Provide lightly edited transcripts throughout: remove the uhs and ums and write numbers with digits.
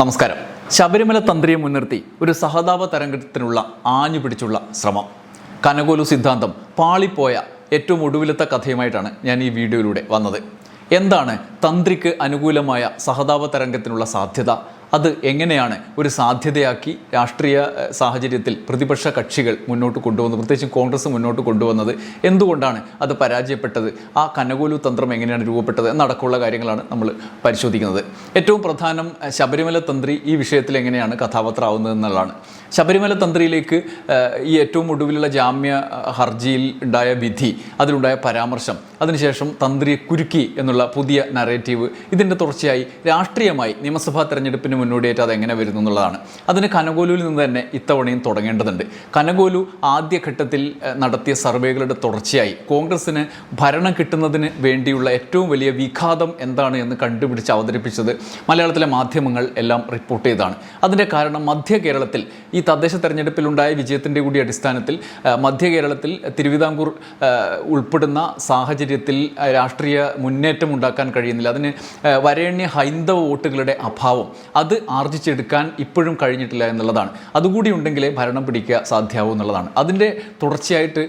നമസ്കാരം. ശബരിമല തന്ത്രിയെ മുൻനിർത്തി ഒരു സഹതാപ തരംഗത്തിനുള്ള ആഞ്ഞുപിടിച്ചുള്ള ശ്രമം. കനകോലു സിദ്ധാന്തം പാളിപ്പോയ ഏറ്റവും ഒടുവിലത്തെ കഥയുമായിട്ടാണ് ഞാൻ ഈ വീഡിയോയിലൂടെ വന്നത്. എന്താണ് തന്ത്രിക്ക് അനുകൂലമായ സഹതാപ തരംഗത്തിനുള്ള സാധ്യത? അത് എങ്ങനെയാണ് ഒരു സാധ്യതയാക്കി രാഷ്ട്രീയ സാഹചര്യത്തിൽ പ്രതിപക്ഷ കക്ഷികൾ മുന്നോട്ട് കൊണ്ടുവന്നത്, പ്രത്യേകിച്ചും കോൺഗ്രസ് മുന്നോട്ട് കൊണ്ടുവന്നത്? എന്തുകൊണ്ടാണ് അത് പരാജയപ്പെട്ടത്? ആ കനകോലു തന്ത്രം എങ്ങനെയാണ് രൂപപ്പെട്ടത് എന്നടക്കമുള്ള കാര്യങ്ങളാണ് നമ്മൾ പരിശോധിക്കുന്നത്. ഏറ്റവും പ്രധാനം ശബരിമല തന്ത്രി ഈ വിഷയത്തിൽ എങ്ങനെയാണ് കഥാപാത്രമാവുന്നത് എന്നുള്ളതാണ്. ശബരിമല തന്ത്രിയിലേക്ക് ഈ ഏറ്റവും ഒടുവിലുള്ള ജാമ്യ ഹർജിയിൽ ഉണ്ടായ വിധി, അതിലുണ്ടായ പരാമർശം, അതിനുശേഷം തന്ത്രിയെ കുരുക്കി എന്നുള്ള പുതിയ നറേറ്റീവ്, ഇതിൻ്റെ തുടർച്ചയായി രാഷ്ട്രീയമായി നിയമസഭാ തെരഞ്ഞെടുപ്പിന് മുന്നോടിയായിട്ട് അതെങ്ങനെ വരുന്നു എന്നുള്ളതാണ്. അതിന് കനകോലുവിൽ നിന്ന് തന്നെ ഇത്തവണയും തുടങ്ങേണ്ടതുണ്ട്. കനകോലു ആദ്യഘട്ടത്തിൽ നടത്തിയ സർവേകളുടെ തുടർച്ചയായി കോൺഗ്രസ്സിന് ഭരണം കിട്ടുന്നതിന് വേണ്ടിയുള്ള ഏറ്റവും വലിയ വിഘാതം എന്താണ് എന്ന് കണ്ടുപിടിച്ച് അവതരിപ്പിച്ചത് മലയാളത്തിലെ മാധ്യമങ്ങൾ എല്ലാം റിപ്പോർട്ട് ചെയ്തതാണ്. അതിൻ്റെ കാരണം മധ്യ കേരളത്തിൽ ഈ തദ്ദേശ തെരഞ്ഞെടുപ്പിലുണ്ടായ വിജയത്തിൻ്റെ കൂടി അടിസ്ഥാനത്തിൽ മധ്യ കേരളത്തിൽ തിരുവിതാംകൂർ ഉൾപ്പെടുന്ന സാഹചര്യത്തിൽ രാഷ്ട്രീയ മുന്നേറ്റം ഉണ്ടാക്കാൻ കഴിയുന്നില്ല. അതിന് വരേണ്യ ഹൈന്ദവ വോട്ടുകളുടെ അഭാവം അത് ആർജിച്ചെടുക്കാൻ ഇപ്പോഴും കഴിഞ്ഞിട്ടില്ല എന്നുള്ളതാണ്. അതുകൂടി ഉണ്ടെങ്കിലേ ഭരണം പിടിക്കുക സാധ്യമാവും എന്നുള്ളതാണ്. അതിൻ്റെ തുടർച്ചയായിട്ട്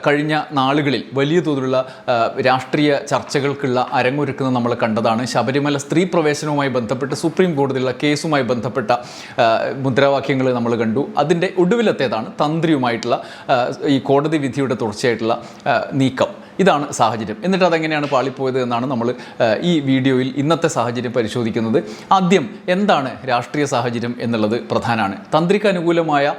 കഴിഞ്ഞ നാളുകളിൽ വലിയ തോതിലുള്ള രാഷ്ട്രീയ ചർച്ചകൾക്കുള്ള അരങ്ങൊരുക്കുന്നത് നമ്മൾ കണ്ടതാണ്. ശബരിമല സ്ത്രീ പ്രവേശനവുമായി ബന്ധപ്പെട്ട് സുപ്രീം കോടതിയിലുള്ള കേസുമായി ബന്ധപ്പെട്ട മുദ്രാവാക്യങ്ങൾ നമ്മൾ കണ്ടു. അതിൻ്റെ ഒടുവിലത്തേതാണ് തന്ത്രിയുമായിട്ടുള്ള ഈ കോടതി വിധിയുടെ തുടർച്ചയായിട്ടുള്ള നീക്കം. ഇതാണ് സാഹചര്യം. എന്നിട്ട് അതെങ്ങനെയാണ് പാളിപ്പോയത് എന്നാണ് നമ്മൾ ഈ വീഡിയോയിൽ ഇന്നത്തെ സാഹചര്യം പരിശോധിക്കുന്നത്. ആദ്യം എന്താണ് രാഷ്ട്രീയ സാഹചര്യം എന്നുള്ളത് പ്രധാനമാണ്. തന്ത്രിക്ക് അനുകൂലമായ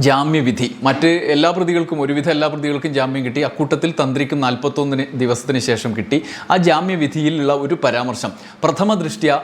ജാമ്യവിധി മറ്റ് എല്ലാ പ്രതികൾക്കും, ഒരുവിധം എല്ലാ പ്രതികൾക്കും ജാമ്യം കിട്ടി. അക്കൂട്ടത്തിൽ തന്ത്രിക്കും 41 ദിവസത്തിന് ശേഷം കിട്ടി. ആ ജാമ്യവിധിയിലുള്ള ഒരു പരാമർശം പ്രഥമ ദൃഷ്ട്യാ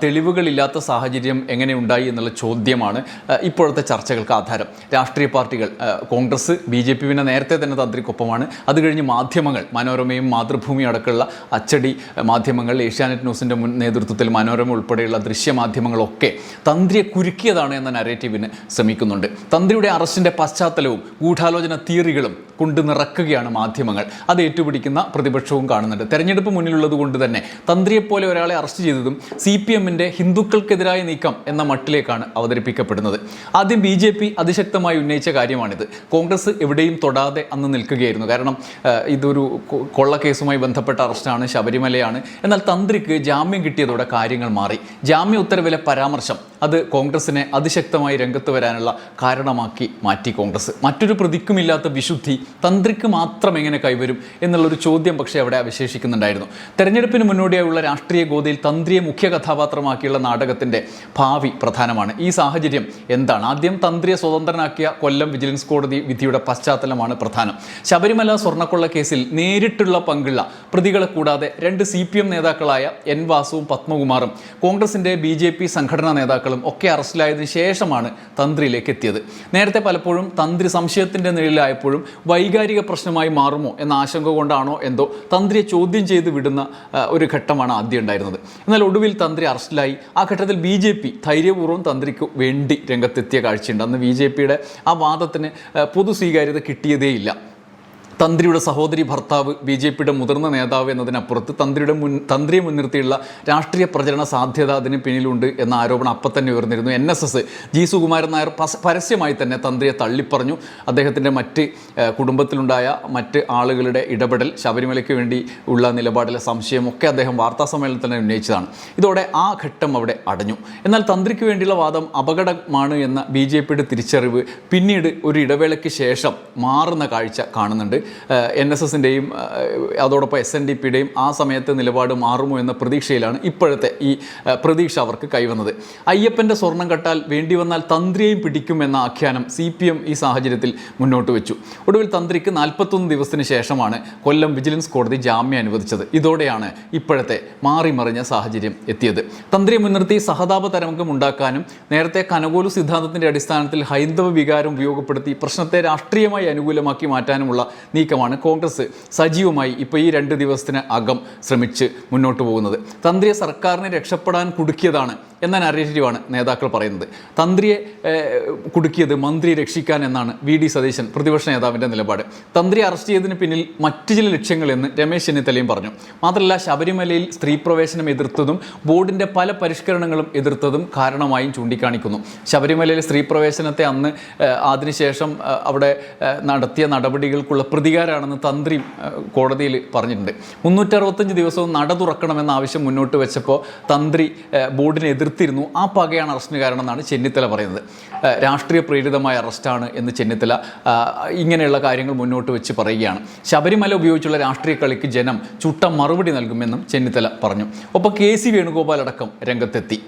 തെളിവുകളില്ലാത്ത സാഹചര്യം എങ്ങനെ ഉണ്ടായി എന്നുള്ള ചോദ്യമാണ് ഇപ്പോഴത്തെ ചർച്ചകൾക്ക് ആധാരം. രാഷ്ട്രീയ പാർട്ടികൾ, കോൺഗ്രസ്, BJP പിന്നെ നേരത്തെ തന്നെ തന്ത്രിക്കൊപ്പമാണ്. അത് കഴിഞ്ഞ് മാധ്യമങ്ങൾ, മനോരമയും മാതൃഭൂമി അടക്കമുള്ള അച്ചടി മാധ്യമങ്ങൾ, ഏഷ്യാനെറ്റ് ന്യൂസിൻ്റെ മുൻ നേതൃത്വത്തിൽ മനോരമ ഉൾപ്പെടെയുള്ള ദൃശ്യമാധ്യമങ്ങളൊക്കെ തന്ത്രിയെ കുരുക്കിയതാണ് എന്ന നരേറ്റീവിന് ശ്രമിക്കുന്നുണ്ട്. തന്ത്രിയുടെ അറസ്റ്റിൻ്റെ പശ്ചാത്തലവും ഗൂഢാലോചന തിയറികളും കൊണ്ട് നിറക്കുകയാണ് മാധ്യമങ്ങൾ. അത് ഏറ്റുപിടിക്കുന്ന പ്രതിപക്ഷവും കാണുന്നുണ്ട്. തെരഞ്ഞെടുപ്പ് മുന്നിലുള്ളത് കൊണ്ട് തന്നെ തന്ത്രിയെപ്പോലെ ഒരാളെ അറസ്റ്റ് ചെയ്തതും CPMൻ്റെ ഹിന്ദുക്കൾക്കെതിരായ നീക്കം എന്ന മട്ടിലേക്കാണ് അവതരിപ്പിക്കപ്പെടുന്നത്. ആദ്യം BJP അതിശക്തമായി ഉന്നയിച്ച കാര്യമാണിത്. കോൺഗ്രസ് എവിടെയും തൊടാതെ അന്ന് നിൽക്കുകയായിരുന്നു. കാരണം ഇതൊരു കൊള്ളക്കേസുമായി ബന്ധപ്പെട്ട അറസ്റ്റാണ്, ശബരിമലയാണ്. എന്നാൽ തന്ത്രിക്ക് ജാമ്യം കിട്ടിയതോടെ കാര്യങ്ങൾ മാറി. ജാമ്യ ഉത്തരവിലെ പരാമർശം അത് കോൺഗ്രസിനെ അതിശക്തമായി രംഗത്ത് വരാനുള്ള കാരണമാക്കി മാറ്റി കോൺഗ്രസ്. മറ്റൊരു പ്രതിക്കുമില്ലാത്ത വിശുദ്ധി തന്ത്രിക്ക് മാത്രം എങ്ങനെ കൈവരും എന്നുള്ളൊരു ചോദ്യം പക്ഷേ അവിടെ അവശേഷിക്കുന്നുണ്ടായിരുന്നു. തെരഞ്ഞെടുപ്പിന് മുന്നോടിയായുള്ള രാഷ്ട്രീയ ഗോതയിൽ തന്ത്രിയെ മുഖ്യ കഥാപാത്രമാക്കിയുള്ള നാടകത്തിൻ്റെ ഭാവി പ്രധാനമാണ്. ഈ സാഹചര്യം എന്താണ്? ആദ്യം തന്ത്രിയെ സ്വതന്ത്രനാക്കിയ കൊല്ലം വിജിലൻസ് കോടതി വിധിയുടെ പശ്ചാത്തലമാണ് പ്രധാനം. ശബരിമല സ്വർണ്ണക്കൊള്ള കേസിൽ നേരിട്ടുള്ള പങ്കുള്ള പ്രതികളെ കൂടാതെ 2 CPM നേതാക്കളായ N വാസുവും പത്മകുമാറും കോൺഗ്രസിൻ്റെ BJP സംഘടനാ നേതാക്കളും ഒക്കെ അറസ്റ്റിലായതിനു ശേഷമാണ് തന്ത്രിയിലേക്ക് എത്തിയത്. നേരത്തെ പലപ്പോഴും തന്ത്രി സംശയത്തിൻ്റെ നിഴലിലായപ്പോഴും വൈകാരിക പ്രശ്നമായി മാറുമോ എന്ന ആശങ്ക കൊണ്ടാണോ എന്തോ തന്ത്രിയെ ചോദ്യം ചെയ്ത് വിടുന്ന ഒരു ഘട്ടമാണ് ആദ്യം ഉണ്ടായിരുന്നത്. എന്നാൽ ഒടുവിൽ തന്ത്രി അറസ്റ്റിലായി. ആ ഘട്ടത്തിൽ BJP ധൈര്യപൂർവ്വം തന്ത്രിക്ക് വേണ്ടി രംഗത്തെത്തിയ കാഴ്ചയുണ്ട്. അന്ന് BJPയുടെ ആ വാദത്തിന് പൊതു സ്വീകാര്യത കിട്ടിയതേയില്ല. തന്ത്രിയുടെ സഹോദരി ഭർത്താവ് BJPയുടെ മുതിർന്ന നേതാവ് എന്നതിനപ്പുറത്ത് തന്ത്രിയെ മുൻനിർത്തിയുള്ള രാഷ്ട്രീയ പ്രചരണ സാധ്യത അതിന് പിന്നിലുണ്ട് എന്ന ആരോപണം അപ്പം തന്നെ ഉയർന്നിരുന്നു. NSS G. സുകുമാരൻ നായർ പരസ്യമായി തന്നെ തന്ത്രിയെ തള്ളിപ്പറഞ്ഞു. അദ്ദേഹത്തിൻ്റെ മറ്റ് കുടുംബത്തിലുണ്ടായ മറ്റ് ആളുകളുടെ ഇടപെടൽ, ശബരിമലയ്ക്ക് വേണ്ടി ഉള്ള നിലപാടിലെ സംശയമൊക്കെ അദ്ദേഹം വാർത്താസമ്മേളനത്തിൽ തന്നെ ഉന്നയിച്ചതാണ്. ഇതോടെ ആ ഘട്ടം അവിടെ അടഞ്ഞു. എന്നാൽ തന്ത്രിക്ക് വേണ്ടിയുള്ള വാദം അപകടമാണ് എന്ന BJPയുടെ തിരിച്ചറിവ് പിന്നീട് ഒരു ഇടവേളയ്ക്ക് ശേഷം മാറുന്ന കാഴ്ച കാണുന്നുണ്ട്. NSSൻ്റെയും അതോടൊപ്പം SNDPയുടെയും ആ സമയത്തെ നിലപാട് മാറുമോ എന്ന പ്രതീക്ഷയിലാണ് ഇപ്പോഴത്തെ ഈ പ്രതീക്ഷ അവർക്ക് കൈവന്നത്. അയ്യപ്പൻ്റെ സ്വർണം കെട്ടാൽ വേണ്ടി വന്നാൽ തന്ത്രിയെയും പിടിക്കുമെന്ന ആഖ്യാനം CPM ഈ സാഹചര്യത്തിൽ മുന്നോട്ട് വെച്ചു. ഒടുവിൽ തന്ത്രിക്ക് 41 ദിവസത്തിന് ശേഷമാണ് കൊല്ലം വിജിലൻസ് കോടതി ജാമ്യം അനുവദിച്ചത്. ഇതോടെയാണ് ഇപ്പോഴത്തെ മാറിമറിഞ്ഞ സാഹചര്യം എത്തിയത്. തന്ത്രിയെ മുൻനിർത്തി സഹതാപ തരംഗം ഉണ്ടാക്കാനും നേരത്തെ കനകോലു സിദ്ധാന്തത്തിൻ്റെ അടിസ്ഥാനത്തിൽ ഹൈന്ദവ വികാരം ഉപയോഗപ്പെടുത്തി പ്രശ്നത്തെ രാഷ്ട്രീയമായി പൂർണ്ണമായി അനുകൂലമാക്കി മാറ്റാനുമുള്ള നീക്കമാണ് കോൺഗ്രസ് സജീവമായി ഇപ്പോൾ ഈ 2 ദിവസത്തിന് അകം ശ്രമിച്ച് മുന്നോട്ട് പോകുന്നത്. തന്ത്രിയെ സർക്കാരിനെ രക്ഷപ്പെടാൻ കുടുക്കിയതാണ് എന്ന നറേറ്റീവാണ് നേതാക്കൾ പറയുന്നത്. തന്ത്രിയെ കുടുക്കിയത് മന്ത്രി രക്ഷിക്കാൻ എന്നാണ് വി.ഡി. സതീശൻ പ്രതിപക്ഷ നേതാവിൻ്റെ നിലപാട്. തന്ത്രിയെ അറസ്റ്റ് ചെയ്തതിന് പിന്നിൽ മറ്റു ചില ലക്ഷ്യങ്ങളെന്ന് രമേശ് ചെന്നിത്തലയും പറഞ്ഞു. മാത്രമല്ല, ശബരിമലയിൽ സ്ത്രീ പ്രവേശനം എതിർത്തതും ബോർഡിൻ്റെ പല പരിഷ്കരണങ്ങളും എതിർത്തതും കാരണമായും ചൂണ്ടിക്കാണിക്കുന്നു. ശബരിമലയിലെ സ്ത്രീ പ്രവേശനത്തെ അന്ന് അതിനുശേഷം അവിടെ നടത്തിയ നടപടികൾക്കുള്ള പ്രതികാരമാണെന്ന് തന്ത്രി കോടതിയിൽ പറഞ്ഞിട്ടുണ്ട്. 365 ദിവസവും നട തുറക്കണമെന്ന ആവശ്യം മുന്നോട്ട് വെച്ചപ്പോൾ തന്ത്രി ബോർഡിനെ എതിർത്തിരുന്നു. ആ പകയാണ് അറസ്റ്റിന് കാരണം എന്നാണ് ചെന്നിത്തല പറയുന്നത്. രാഷ്ട്രീയ പ്രേരിതമായ അറസ്റ്റാണ് എന്ന് ചെന്നിത്തല ഇങ്ങനെയുള്ള കാര്യങ്ങൾ മുന്നോട്ട് വെച്ച് പറയുകയാണ്. ശബരിമല ഉപയോഗിച്ചുള്ള രാഷ്ട്രീയ കളിക്ക് ജനം ചുട്ട മറുപടി നൽകുമെന്നും ചെന്നിത്തല പറഞ്ഞു. ഒപ്പം കെ.സി. വേണുഗോപാൽ അടക്കം രംഗത്തെത്തി.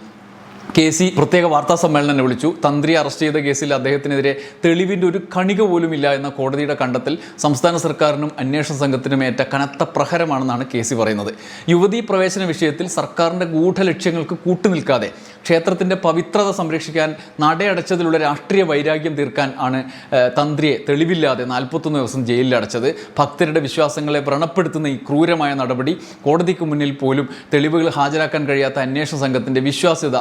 കെ.സി. പ്രത്യേക വാർത്താ സമ്മേളനം വിളിച്ചു. തന്ത്രി അറസ്റ്റ് ചെയ്ത കേസിൽ അദ്ദേഹത്തിനെതിരെ തെളിവിൻ്റെ ഒരു കണിക പോലും ഇല്ല എന്ന കോടതിയുടെ കണ്ടെത്തൽ സംസ്ഥാന സർക്കാരിനും അന്വേഷണ സംഘത്തിനും ഏറ്റ കനത്ത പ്രഹരമാണെന്നാണ് കെ.സി. പറയുന്നത്. യുവതീ പ്രവേശന വിഷയത്തിൽ സർക്കാരിൻ്റെ ഗൂഢലക്ഷ്യങ്ങൾക്ക് കൂട്ടുനിൽക്കാതെ ക്ഷേത്രത്തിൻ്റെ പവിത്രത സംരക്ഷിക്കാൻ നടയടച്ചതിലുള്ള രാഷ്ട്രീയ വൈരാഗ്യം തീർക്കാൻ ആണ് തന്ത്രിയെ തെളിവില്ലാതെ 41 ദിവസം ജയിലിലടച്ചത്. ഭക്തരുടെ വിശ്വാസങ്ങളെ വ്രണപ്പെടുത്തുന്ന ഈ ക്രൂരമായ നടപടി കോടതിക്ക് മുന്നിൽ പോലും തെളിവുകൾ ഹാജരാക്കാൻ കഴിയാത്ത അന്വേഷണ സംഘത്തിൻ്റെ വിശ്വാസ്യത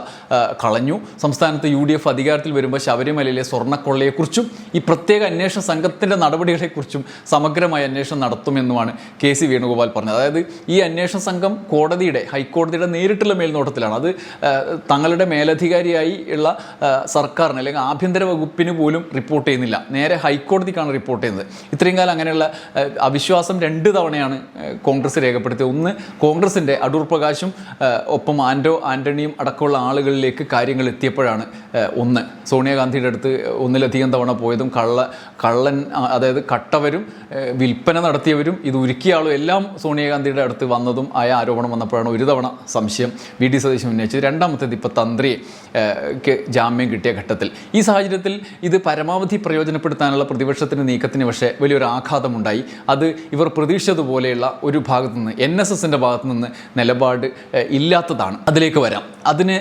കളഞ്ഞു. സംസ്ഥാനത്ത് UDF അധികാരത്തിൽ വരുമ്പോൾ ശബരിമലയിലെ സ്വർണ്ണക്കൊള്ളയെക്കുറിച്ചും ഈ പ്രത്യേക അന്വേഷണ സംഘത്തിൻ്റെ നടപടികളെക്കുറിച്ചും സമഗ്രമായ അന്വേഷണം നടത്തുമെന്നുമാണ് കെ.സി. വേണുഗോപാൽ പറഞ്ഞത്. അതായത് ഈ അന്വേഷണ സംഘം ഹൈക്കോടതിയുടെ നേരിട്ടുള്ള മേൽനോട്ടത്തിലാണ്. അത് തങ്ങളുടെ മേലധികാരിയായി ഉള്ള സർക്കാരിന് അല്ലെങ്കിൽ ആഭ്യന്തര വകുപ്പിന് പോലും റിപ്പോർട്ട് ചെയ്യുന്നില്ല, നേരെ ഹൈക്കോടതിക്കാണ് റിപ്പോർട്ട് ചെയ്യുന്നത്. ഇത്രയും കാലം അങ്ങനെയുള്ള അവിശ്വാസം 2 തവണയാണ് കോൺഗ്രസ് രേഖപ്പെടുത്തിയത്. ഒന്ന്, കോൺഗ്രസിൻ്റെ അടൂർ പ്രകാശും ഒപ്പം ആൻ്റണിയും അടക്കമുള്ള ആളുകളിലേക്ക് കാര്യങ്ങൾ എത്തിയപ്പോഴാണ്. ഒന്ന്, സോണിയാഗാന്ധിയുടെ അടുത്ത് ഒന്നിലധികം തവണ പോയതും കള്ളൻ അതായത് കട്ടവരും വിൽപ്പന നടത്തിയവരും ഇത് ഉരുക്കിയ ആളും എല്ലാം സോണിയാഗാന്ധിയുടെ അടുത്ത് വന്നതും ആയ ആരോപണം വന്നപ്പോഴാണ് ഒരു തവണ സംശയം വി.ഡി. സതീശൻ ഉന്നയിച്ചത്. രണ്ടാമത്തേത് ഇപ്പോൾ തന്ത്രിക്ക് ജാമ്യം കിട്ടിയ ഘട്ടത്തിൽ. ഈ സാഹചര്യത്തിൽ ഇത് പരമാവധി പ്രയോജനപ്പെടുത്താനുള്ള പ്രതിപക്ഷത്തിൻ്റെ നീക്കത്തിന് പക്ഷേ വലിയൊരു ആഘാതമുണ്ടായി. അത് ഇവർ പ്രതീക്ഷിച്ചതുപോലെയുള്ള ഒരു ഭാഗത്തു നിന്ന് NSSൻ്റെ ഭാഗത്തു നിന്ന് നിലപാട് ഇല്ലാത്തതാണ്. അതിലേക്ക് വരാം. അതിന്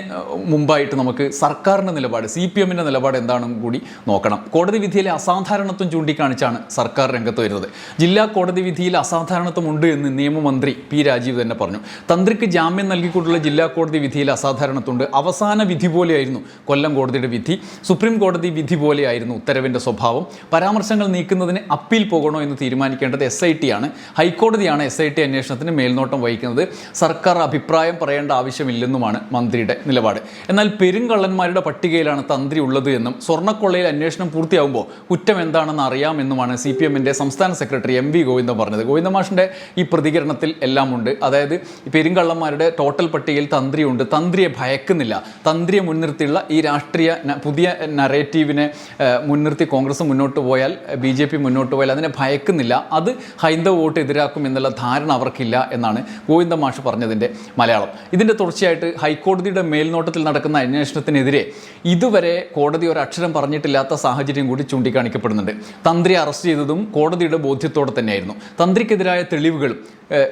മുമ്പായിട്ട് നമുക്ക് സർക്കാരിൻ്റെ നിലപാട്, CPMൻ്റെ നിലപാട് എന്താണെന്ന് കൂടി നോക്കണം. കോടതി വിധിയിലെ അസാധാരണത്വം ചൂണ്ടിക്കാണിച്ചാണ് സർക്കാർ രംഗത്ത് വരുന്നത്. ജില്ലാ കോടതി വിധിയിൽ അസാധാരണത്വം ഉണ്ട് എന്ന് നിയമമന്ത്രി P. രാജീവ് തന്നെ പറഞ്ഞു. തന്ത്രിക്ക് ജാമ്യം നൽകിക്കൊണ്ടുള്ള ജില്ലാ കോടതി വിധിയിൽ അസാധാരണത്വമുണ്ട്. അവസാന വിധി പോലെയായിരുന്നു കൊല്ലം കോടതിയുടെ വിധി. സുപ്രീം കോടതി വിധി പോലെയായിരുന്നു ഉത്തരവിൻ്റെ സ്വഭാവം. പരാമർശങ്ങൾ നീക്കുന്നതിന് അപ്പീൽ പോകണോ എന്ന് തീരുമാനിക്കേണ്ടത് SIT ആണ്. ഹൈക്കോടതിയാണ് SIT അന്വേഷണത്തിന് മേൽനോട്ടം വഹിക്കുന്നത്. സർക്കാർ അഭിപ്രായം പറയേണ്ട ആവശ്യമില്ലെന്നുമാണ് മന്ത്രിയുടെ നിലപാട്. എന്നാൽ പെരുങ്കള്ളന്മാരുടെ പട്ടികയിലാണ് തന്ത്രി ഉള്ളത് എന്നും സ്വർണ്ണക്കൊള്ളയിൽ അന്വേഷണം പൂർത്തിയാകുമ്പോൾ കുറ്റം എന്താണെന്ന് അറിയാമെന്നുമാണ് CPMൻ്റെ സംസ്ഥാന സെക്രട്ടറി MV ഗോവിന്ദൻ പറഞ്ഞത്. ഗോവിന്ദമാഷിൻ്റെ ഈ പ്രതികരണത്തിൽ എല്ലാം ഉണ്ട്. അതായത് പെരുങ്കള്ളന്മാരുടെ ടോട്ടൽ പട്ടികയിൽ തന്ത്രിയുണ്ട്. തന്ത്രിയെ ഭയക്കുന്നില്ല. തന്ത്രിയെ മുൻനിർത്തിയുള്ള ഈ രാഷ്ട്രീയ പുതിയ നറേറ്റീവിനെ മുൻനിർത്തി കോൺഗ്രസ് മുന്നോട്ട് പോയാൽ, BJP മുന്നോട്ട് പോയാൽ അതിനെ ഭയക്കുന്നില്ല. അത് ഹൈന്ദവ വോട്ട് എതിരാക്കും എന്നുള്ള ധാരണ അവർക്കില്ല എന്നാണ് ഗോവിന്ദമാഷ് പറഞ്ഞതിൻ്റെ മലയാളം. ഇതിൻ്റെ തുടർച്ചയായിട്ട് ഹൈക്കോടതിയുടെ മേൽനോട്ടത്തിൽ നടക്കുന്ന അന്വേഷണത്തിനെതിരെ ഇതുവരെ കോടതി ഒരക്ഷരം പറഞ്ഞിട്ടില്ലാത്ത സാഹചര്യം കൂടി ചൂണ്ടിക്കാണിക്കപ്പെടുന്നുണ്ട്. തന്ത്രി അറസ്റ്റ് ചെയ്തതും കോടതിയുടെ ബോധ്യത്തോടെ തന്നെയായിരുന്നു. തന്ത്രിക്കെതിരായ തെളിവുകളും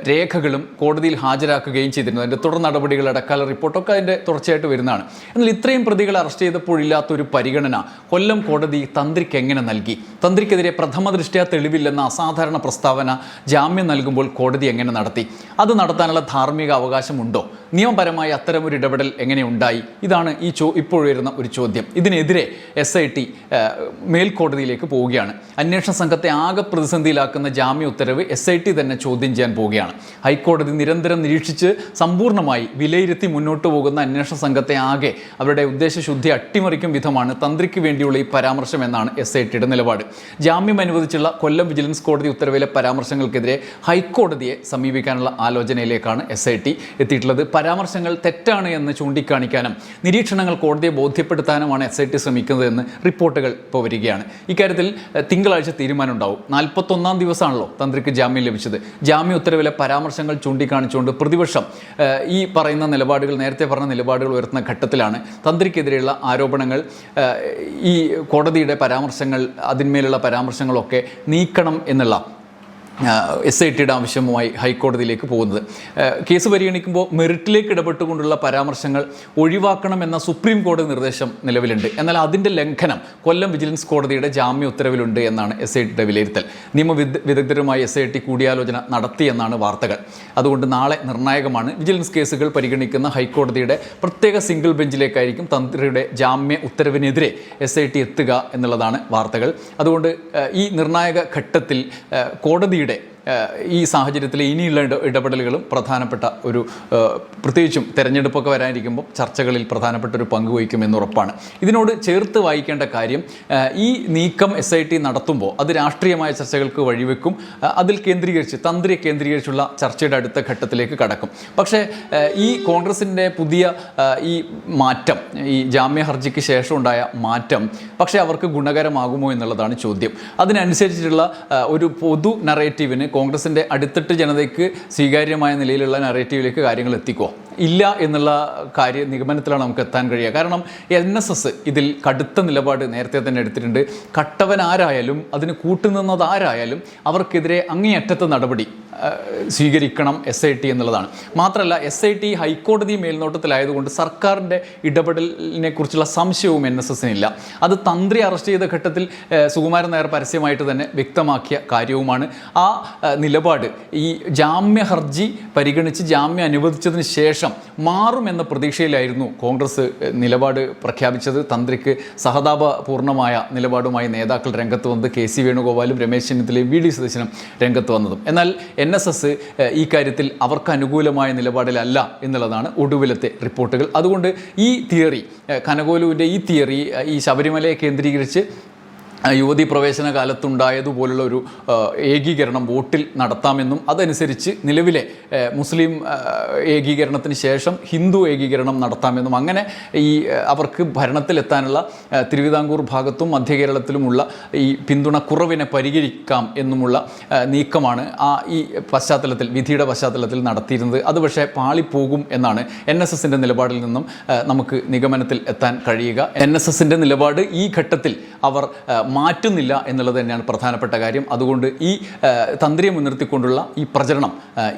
രേഖകളും കോടതിയിൽ ഹാജരാക്കുകയും ചെയ്തിരുന്നു. അതിൻ്റെ തുടർ നടപടികൾ, ഇടക്കാല റിപ്പോർട്ടൊക്കെ അതിൻ്റെ തുടർച്ചയായിട്ട് വരുന്നതാണ്. എന്നാൽ ഇത്രയും പ്രതികളെ അറസ്റ്റ് ചെയ്തപ്പോഴില്ലാത്തൊരു പരിഗണന കൊല്ലം കോടതി തന്ത്രിക്ക് എങ്ങനെ നൽകി? തന്ത്രിക്കെതിരെ പ്രഥമ ദൃഷ്ട്യാ തെളിവില്ലെന്ന അസാധാരണ പ്രസ്താവന ജാമ്യം നൽകുമ്പോൾ കോടതി എങ്ങനെ നടത്തി? അത് നടത്താനുള്ള ധാർമ്മിക അവകാശമുണ്ടോ? നിയമപരമായി അത്തരമൊരു ഇടപെടൽ എങ്ങനെ ഉണ്ടായി? ഇതാണ് ഇപ്പോഴുയരുന്ന ഒരു ചോദ്യം. ഇതിനെതിരെ SIT മേൽക്കോടതിയിലേക്ക് പോവുകയാണ്. അന്വേഷണ സംഘത്തെ ആകെ പ്രതിസന്ധിയിലാക്കുന്ന ജാമ്യ ഉത്തരവ് SIT തന്നെ ചോദ്യം ചെയ്യാൻ പോവുകയാണ്. ഹൈക്കോടതി നിരന്തരം നിരീക്ഷിച്ച് സമ്പൂർണ്ണമായി വിലയിരുത്തി മുന്നോട്ട് പോകുന്ന അന്വേഷണ സംഘത്തെ ആകെ അവരുടെ ഉദ്ദേശശുദ്ധി അട്ടിമറിക്കും വിധമാണ് തന്ത്രിക്ക് വേണ്ടിയുള്ള ഈ പരാമർശം എന്നാണ് SITയുടെ നിലപാട്. ജാമ്യം അനുവദിച്ചുള്ള കൊല്ലം വിജിലൻസ് കോടതി ഉത്തരവിലെ പരാമർശങ്ങൾക്കെതിരെ ഹൈക്കോടതിയെ സമീപിക്കാനുള്ള ആലോചനയിലേക്കാണ് SIT എത്തിയിട്ടുള്ളത്. പരാമർശങ്ങൾ തെറ്റാണ് എന്ന് ചൂണ്ടിക്കാണിക്കാനും നിരീക്ഷണങ്ങൾ കോടതിയെ ബോധ്യപ്പെടുത്താനുമാണ് SIT ശ്രമിക്കുന്നതെന്ന് റിപ്പോർട്ടുകൾ ഇപ്പോൾ വരികയാണ്. ഇക്കാര്യത്തിൽ തിങ്കളാഴ്ച തീരുമാനം ഉണ്ടാവും. 41ാം ദിവസമാണല്ലോ തന്ത്രിക്ക് ജാമ്യം ലഭിച്ചത്. ജാമ്യ ഉത്തരവിലെ പരാമർശങ്ങൾ ചൂണ്ടിക്കാണിച്ചുകൊണ്ട് പ്രതിപക്ഷം ഈ പറയുന്ന നിലപാടുകൾ, നേരത്തെ പറഞ്ഞ നിലപാടുകൾ ഉയർത്തുന്ന ഘട്ടത്തിലാണ് തന്ത്രിക്കെതിരെയുള്ള ആരോപണങ്ങൾ, ഈ കോടതിയുടെ പരാമർശങ്ങൾ, അതിന്മേലുള്ള പരാമർശങ്ങളൊക്കെ നീക്കണം എന്നുള്ള SITയുടെ ആവശ്യവുമായി ഹൈക്കോടതിയിലേക്ക് പോകുന്നത്. കേസ് പരിഗണിക്കുമ്പോൾ മെറിറ്റിലേക്ക് ഇടപെട്ടുകൊണ്ടുള്ള പരാമർശങ്ങൾ ഒഴിവാക്കണമെന്ന സുപ്രീം കോടതി നിർദ്ദേശം നിലവിലുണ്ട്. എന്നാൽ അതിൻ്റെ ലംഘനം കൊല്ലം വിജിലൻസ് കോടതിയുടെ ജാമ്യ ഉത്തരവിലുണ്ട് എന്നാണ് SITയുടെ വിലയിരുത്തൽ. നിയമവിദഗ്ധരുമായി SIT കൂടിയാലോചന നടത്തിയെന്നാണ് വാർത്തകൾ. അതുകൊണ്ട് നാളെ നിർണായകമാണ്. വിജിലൻസ് കേസുകൾ പരിഗണിക്കുന്ന ഹൈക്കോടതിയുടെ പ്രത്യേക സിംഗിൾ ബെഞ്ചിലേക്കായിരിക്കും തന്ത്രിയുടെ ജാമ്യ ഉത്തരവിനെതിരെ SIT എത്തുക എന്നുള്ളതാണ് വാർത്തകൾ. അതുകൊണ്ട് ഈ നിർണായക ഘട്ടത്തിൽ കോടതിയുടെ ഈ സാഹചര്യത്തിൽ ഇനിയുള്ള ഇടപെടലുകളും പ്രധാനപ്പെട്ട ഒരു പ്രത്യേകിച്ചും തെരഞ്ഞെടുപ്പൊക്കെ വരാനിരിക്കുമ്പോൾ ചർച്ചകളിൽ പ്രധാനപ്പെട്ട ഒരു പങ്ക് വഹിക്കുമെന്ന് ഉറപ്പാണ്. ഇതിനോട് ചേർത്ത് വായിക്കേണ്ട കാര്യം, ഈ നീക്കം SIT നടത്തുമ്പോൾ അത് രാഷ്ട്രീയമായ ചർച്ചകൾക്ക് വഴിവെക്കും. അതിൽ തന്ത്രിയെ കേന്ദ്രീകരിച്ചുള്ള ചർച്ചയുടെ അടുത്ത ഘട്ടത്തിലേക്ക് കടക്കും. പക്ഷേ ഈ കോൺഗ്രസിൻ്റെ പുതിയ ഈ മാറ്റം, ഈ ജാമ്യ ഹർജിക്ക് ശേഷം ഉണ്ടായ മാറ്റം പക്ഷേ അവർക്ക് ഗുണകരമാകുമോ എന്നുള്ളതാണ് ചോദ്യം. അതിനനുസരിച്ചിട്ടുള്ള ഒരു പൊതു നറേറ്റീവിന്, കോൺഗ്രസിൻ്റെ അടിത്തട്ട് ജനതയ്ക്ക് സ്വീകാര്യമായ നിലയിലുള്ള നറേറ്റീവിലേക്ക് കാര്യങ്ങൾ എത്തിക്കുമോ? ഇല്ല എന്നുള്ള നിഗമനത്തിലാണ് നമുക്ക് എത്താൻ കഴിയുക. കാരണം NSS ഇതിൽ കടുത്ത നിലപാട് നേരത്തെ തന്നെ എടുത്തിട്ടുണ്ട്. കട്ടവനാരായാലും അതിന് കൂട്ടുനിന്നതാരായാലും അവർക്കെതിരെ അങ്ങേയറ്റത്തെ നടപടി സ്വീകരിക്കണം SIT എന്നുള്ളതാണ്. മാത്രമല്ല SIT ഹൈക്കോടതി മേൽനോട്ടത്തിലായതുകൊണ്ട് സർക്കാരിൻ്റെ ഇടപെടലിനെ കുറിച്ചുള്ള സംശയവും NSSനില്ല. അത് തന്ത്രി അറസ്റ്റ് ചെയ്ത ഘട്ടത്തിൽ സുകുമാരൻ നായർ പരസ്യമായിട്ട് തന്നെ വ്യക്തമാക്കിയ കാര്യവുമാണ്. ആ നിലപാട് ഈ ജാമ്യ ഹർജി പരിഗണിച്ച് ജാമ്യം അനുവദിച്ചതിന് ശേഷം മാറുമെന്ന പ്രതീക്ഷയിലായിരുന്നു കോൺഗ്രസ് നിലപാട് പ്രഖ്യാപിച്ചത്. തന്ത്രിക്ക് സഹതാപപൂർണമായ നിലപാടുമായി നേതാക്കൾ രംഗത്ത് വന്നത്, KC വേണുഗോപാലും രമേശ് ചെന്നിത്തലയും VD സതീശനും രംഗത്ത് വന്നതും. എന്നാൽ NSS ഈ കാര്യത്തിൽ അവർക്ക് അനുകൂലമായ നിലപാടിലല്ല എന്നുള്ളതാണ് ഒടുവിലത്തെ റിപ്പോർട്ടുകൾ. അതുകൊണ്ട് ഈ തിയറി, കനകോലുവിൻ്റെ ഈ തിയറി, ഈ ശബരിമലയെ കേന്ദ്രീകരിച്ച് യുവതീ പ്രവേശന കാലത്തുണ്ടായതുപോലുള്ള ഒരു ഏകീകരണം വോട്ടിൽ നടത്താമെന്നും അതനുസരിച്ച് നിലവിലെ മുസ്ലിം ഏകീകരണത്തിന് ശേഷം ഹിന്ദു ഏകീകരണം നടത്താമെന്നും, അങ്ങനെ ഈ അവർക്ക് ഭരണത്തിലെത്താനുള്ള തിരുവിതാംകൂർ ഭാഗത്തും മധ്യ കേരളത്തിലുമുള്ള ഈ പിന്തുണക്കുറവിനെ പരിഹരിക്കാം എന്നുമുള്ള നീക്കമാണ് ഈ പശ്ചാത്തലത്തിൽ, വിധിയുടെ പശ്ചാത്തലത്തിൽ നടത്തിയിരുന്നത്. അത് പക്ഷേ പാളിപ്പോകും എന്നാണ് NSSൻ്റെ നിലപാടിൽ നിന്നും നമുക്ക് നിഗമനത്തിൽ എത്താൻ കഴിയുക. NSSൻ്റെ നിലപാട് ഈ ഘട്ടത്തിൽ അവർ മാറ്റുന്നില്ല എന്നുള്ളത് തന്നെയാണ് പ്രധാനപ്പെട്ട കാര്യം. അതുകൊണ്ട് ഈ തന്ത്രിയെ മുൻനിർത്തിക്കൊണ്ടുള്ള ഈ പ്രചരണം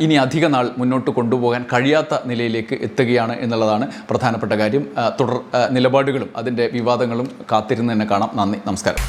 ഇനി അധിക നാൾ മുന്നോട്ട് കൊണ്ടുപോകാൻ കഴിയാത്ത നിലയിലേക്ക് എത്തുകയാണ് എന്നുള്ളതാണ് പ്രധാനപ്പെട്ട കാര്യം. തുടർ നിലപാടുകളും അതിൻ്റെ വിവാദങ്ങളും കാത്തിരുന്ന് തന്നെ കാണാം. നന്ദി, നമസ്കാരം.